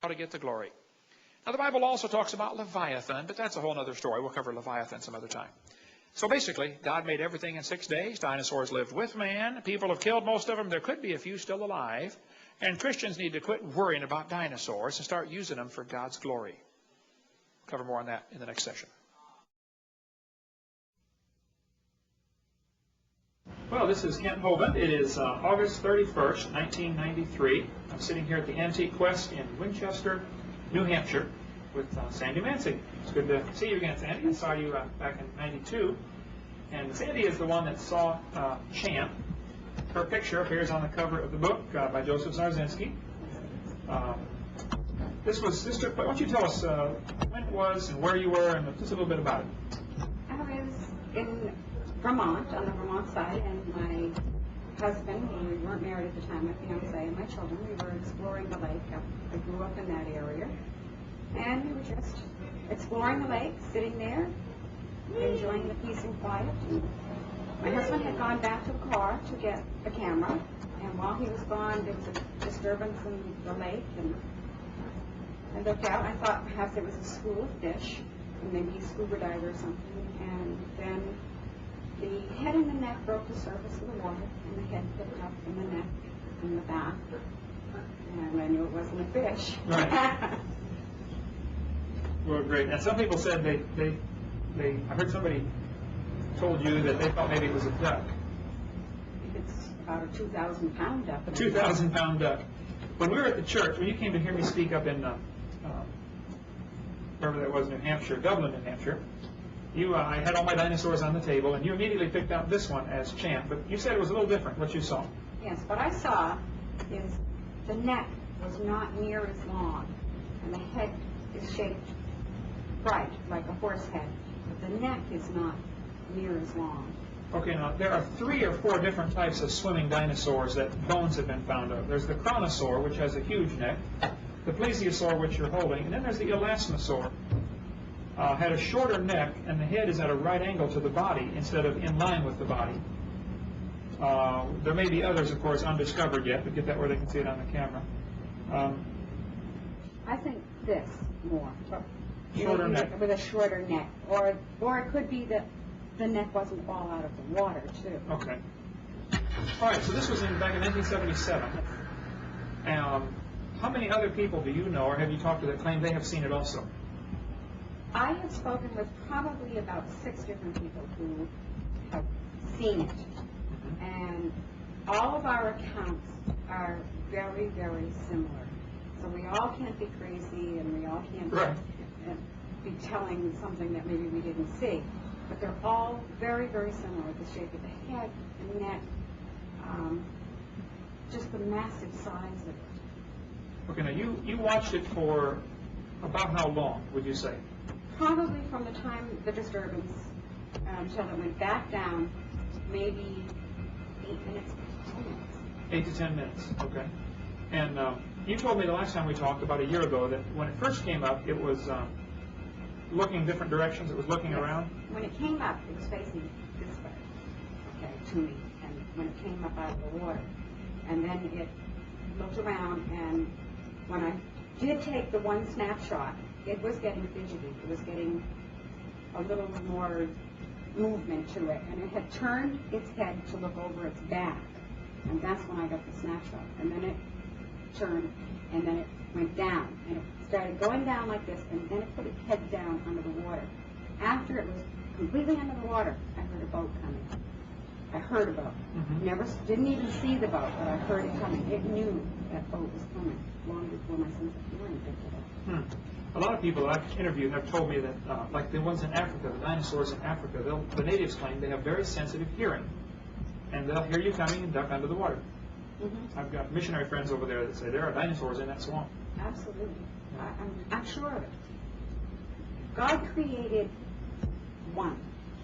how to get the glory. Now, the Bible also talks about Leviathan, but that's a whole other story. We'll cover Leviathan some other time. So basically, God made everything in 6 days. Dinosaurs lived with man. People have killed most of them. There could be a few still alive. And Christians need to quit worrying about dinosaurs and start using them for God's glory. We'll cover more on that in the next session. Well, this is Kent Hovind. It is August 31st, 1993. I'm sitting here at the Antique Quest in Winchester, New Hampshire, with Sandy Mansing. It's good to see you again, Sandy. I saw you back in '92. And Sandy is the one that saw Champ. Her picture appears on the cover of the book by Joseph Zarzinski. This took place. Why don't you tell us when it was and where you were and just a little bit about it. I was in Vermont, on the Vermont side, and my husband, we weren't married at the time, my fiance and my children, we were exploring the lake. I grew up in that area. And we were just exploring the lake, sitting there, enjoying the peace and quiet. And my husband had gone back to the car to get a camera, and while he was gone, there was a disturbance in the lake, and I looked out, and I thought perhaps it was a school of fish, and maybe a scuba diver or something, and then the head and the neck broke the surface of the water, and the head picked up in the neck and the back, and I knew it wasn't a fish. Right. Well, great. And some people said I heard somebody told you that they thought maybe it was a duck. It's about a 2,000-pound duck. A 2,000-pound duck. When we were at the church, when you came to hear me speak up in wherever that was, New Hampshire, Dublin, New Hampshire, I had all my dinosaurs on the table, and you immediately picked out this one as Champ. But you said it was a little different, what you saw. Yes, what I saw is the neck was not near as long, and the head is shaped right, like a horse head, but the neck is not near as long. Okay, now there are 3 or 4 different types of swimming dinosaurs that bones have been found of. There's the chronosaur, which has a huge neck, the plesiosaur, which you're holding, and then there's the elasmosaur. Had a shorter neck, and the head is at a right angle to the body instead of in line with the body. There may be others, of course, undiscovered yet, but get that where they can see it on the camera. I think this more. Shorter neck. With a shorter neck. Or it could be that the neck wasn't all out of the water, too. Okay. All right, so this was back in 1977. How many other people do you know, or have you talked to that claim they have seen it also? I have spoken with probably about 6 different people who have seen it. And all of our accounts are very, very similar. So we all can't be crazy, and we all can't be telling something that maybe we didn't see. But they're all very, very similar. The shape of the head and neck, just the massive size of it. Okay, now you watched it for about how long, would you say? Probably from the time of the disturbance until it went back down, maybe 8 minutes, 10 minutes. 8 to 10 minutes, okay. And you told me the last time we talked, about a year ago, that when it first came up, it was looking different directions, it was looking around? When it came up, it was facing this way, okay, to me, and when it came up out of the water. And then it looked around, and when I did take the one snapshot, it was getting fidgety. It was getting a little more movement to it, and it had turned its head to look over its back, and that's when I got the snapshot. And then it turned, and then it went down, and it started going down like this, and then it put its head down under the water. After it was completely under the water, I heard a boat coming. I heard a boat. Didn't even see the boat, but I heard it coming. It knew that boat was coming long before my sense of hearing picked it up. A lot of people that I've interviewed have told me that, like the ones in Africa, the dinosaurs in Africa, the natives claim they have very sensitive hearing, and they'll hear you coming and duck under the water. I've got missionary friends over there that say there are dinosaurs in that swamp. Absolutely. I'm sure of it. God created one.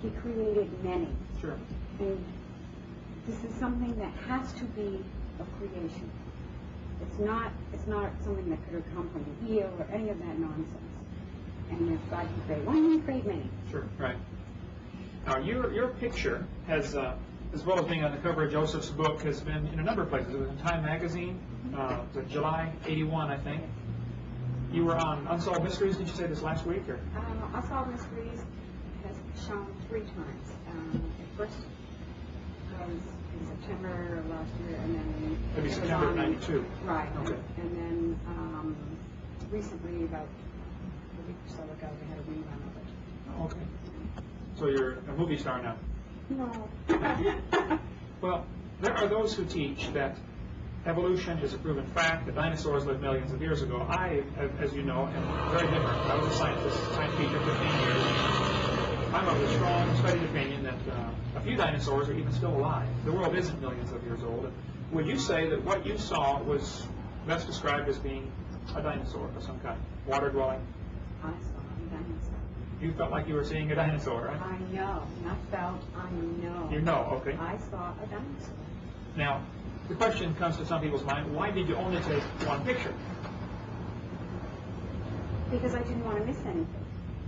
He created many. Sure. And this is something that has to be a creation. It's not something that could come from the wheel or any of that nonsense. And if God can create one, He can create many. Sure, right. Now, your picture has, as well as being on the cover of Joseph's book, has been in a number of places. It was in Time magazine, July '81, I think. You were on Unsolved Mysteries, did you say this last week? Or? Unsolved Mysteries has shown 3 times. At first was in September of last year, and then... Maybe September of 92. Right. Okay. And then recently, about a week or so ago, they had a rerun of it. Oh, okay. So you're a movie star now? No. Well, there are those who teach that evolution is a proven fact, that dinosaurs lived millions of years ago. I, as you know, am very different. I was a science teacher 15 years. I'm of the strong, studied opinion that a few dinosaurs are even still alive. The world isn't millions of years old. Would you say that what you saw was best described as being a dinosaur of some kind, water-dwelling? I saw a dinosaur. You felt like you were seeing a dinosaur, right? I know. Not felt, I know. You know, okay. I saw a dinosaur. Now, the question comes to some people's mind, why did you only take one picture? Because I didn't want to miss anything.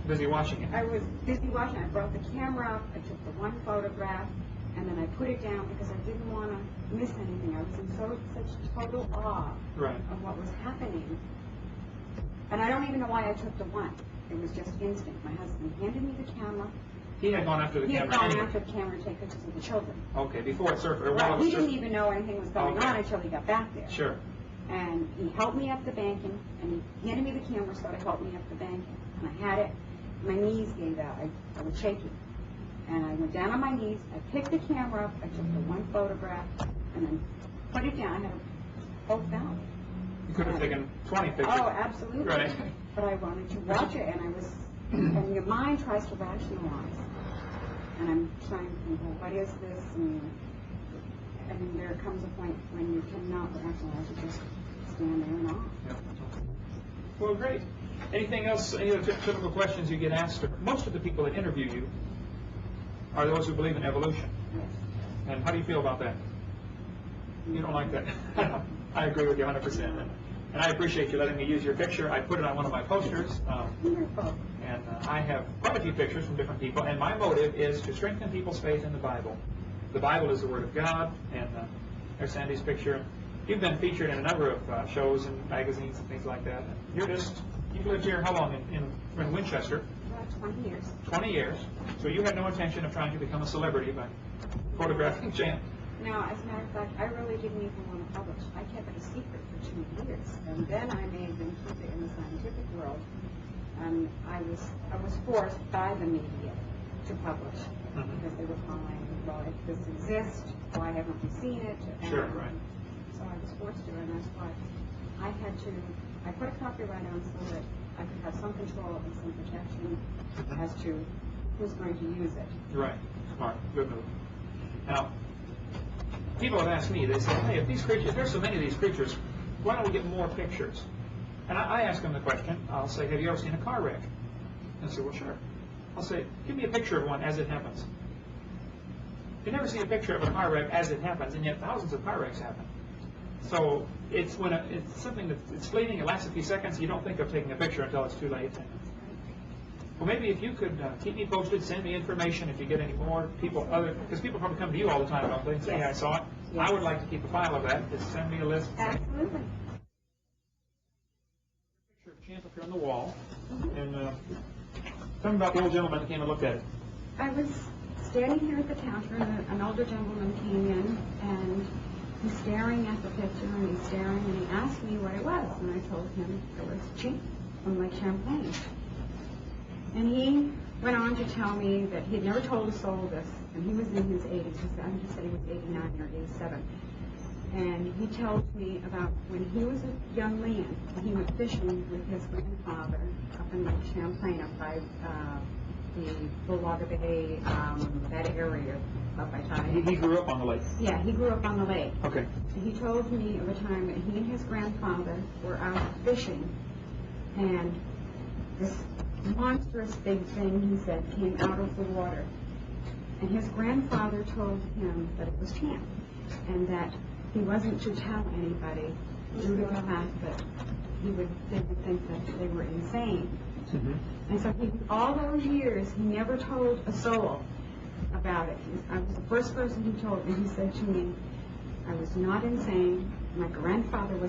Busy watching it. I was busy watching. I brought the camera up, I took the one photograph, and then I put it down because I didn't want to miss anything. I was in such total awe of what was happening. And I don't even know why I took the one. It was just instinct. My husband handed me the camera. He had gone after the camera. He had gone after the camera to take pictures of the children. Okay, before it surfaced. Right. He didn't even know anything was going on until he got back there. Sure. And he helped me up the banking, and he handed me the camera so to help me up the banking. And I had it. My knees gave out. I was shaking. And I went down on my knees. I picked the camera up. I took the one photograph, and then put it down. I had them both down. You could have taken 20 pictures. Oh, absolutely. Right. But I wanted to watch it, and I was, and your mind tries to rationalize. And I'm trying to think, well, what is this? And there comes a point when you cannot rationalize, you just stand there and off. Yeah. Well, great. Anything else, any other typical questions you get asked? Most of the people that interview you are those who believe in evolution. Yes. And how do you feel about that? You don't like that? I agree with you 100%. And I appreciate you letting me use your picture. I put it on one of my posters. Wonderful. And I have quite a few pictures from different people. And my motive is to strengthen people's faith in the Bible. The Bible is the Word of God. And there's Sandy's picture. You've been featured in a number of shows and magazines and things like that. You've lived here how long in Winchester? About 20 years. 20 years. So you had no intention of trying to become a celebrity by photographing Jan. No, as a matter of fact, I really didn't even want to publish. I kept it a secret for 2 years. And then I made them keep it in the scientific world. And I was forced by the media to publish because they were calling, well, if this exists, why haven't we seen it? And Sure, right. so I was forced to, and that's why I put a copyright on so that I could have some control and some protection as to who's going to use it. Right. Smart. Good move. Now, people have asked me, they say, hey, if these creatures, there's so many of these creatures, why don't we get more pictures? And I ask them the question, I'll say, have you ever seen a car wreck? And they say, well, sure. I'll say, give me a picture of one as it happens. You never see a picture of a car wreck as it happens, and yet thousands of car wrecks happen. So it's something that's fleeting, it lasts a few seconds, you don't think of taking a picture until it's too late. Well, maybe if you could keep me posted, send me information if you get any more people, because people probably come to you all the time, don't they? And say, hey, I saw it. Yes. I would like to keep a file of that. Just send me a list. Absolutely. Picture of Champ up here on the wall. And tell me about the old gentleman that came and looked at it. I was standing here at the counter, and an older gentleman came in, and he's staring at the picture, and he's staring, and he asked me what it was, and I told him it was Champ from Lake Champlain. And he went on to tell me that he had never told a soul this, and he was in his 80s. I think he said he was 89 or 87. And he told me about when he was a young man, he went fishing with his grandfather up in Lake Champlain, up by the Bulwaga Bay, that area up by Tide. He grew up on the lake? Yeah, he grew up on the lake. Okay. And he told me of a time that he and his grandfather were out fishing, and this monstrous big thing, he said, came out of the water. And his grandfather told him that it was Champ, and that he wasn't to tell anybody due to the fact that they would think that they were insane. And so all those years, he never told a soul about it. I was the first person he told, and he said to me, I was not insane. My grandfather was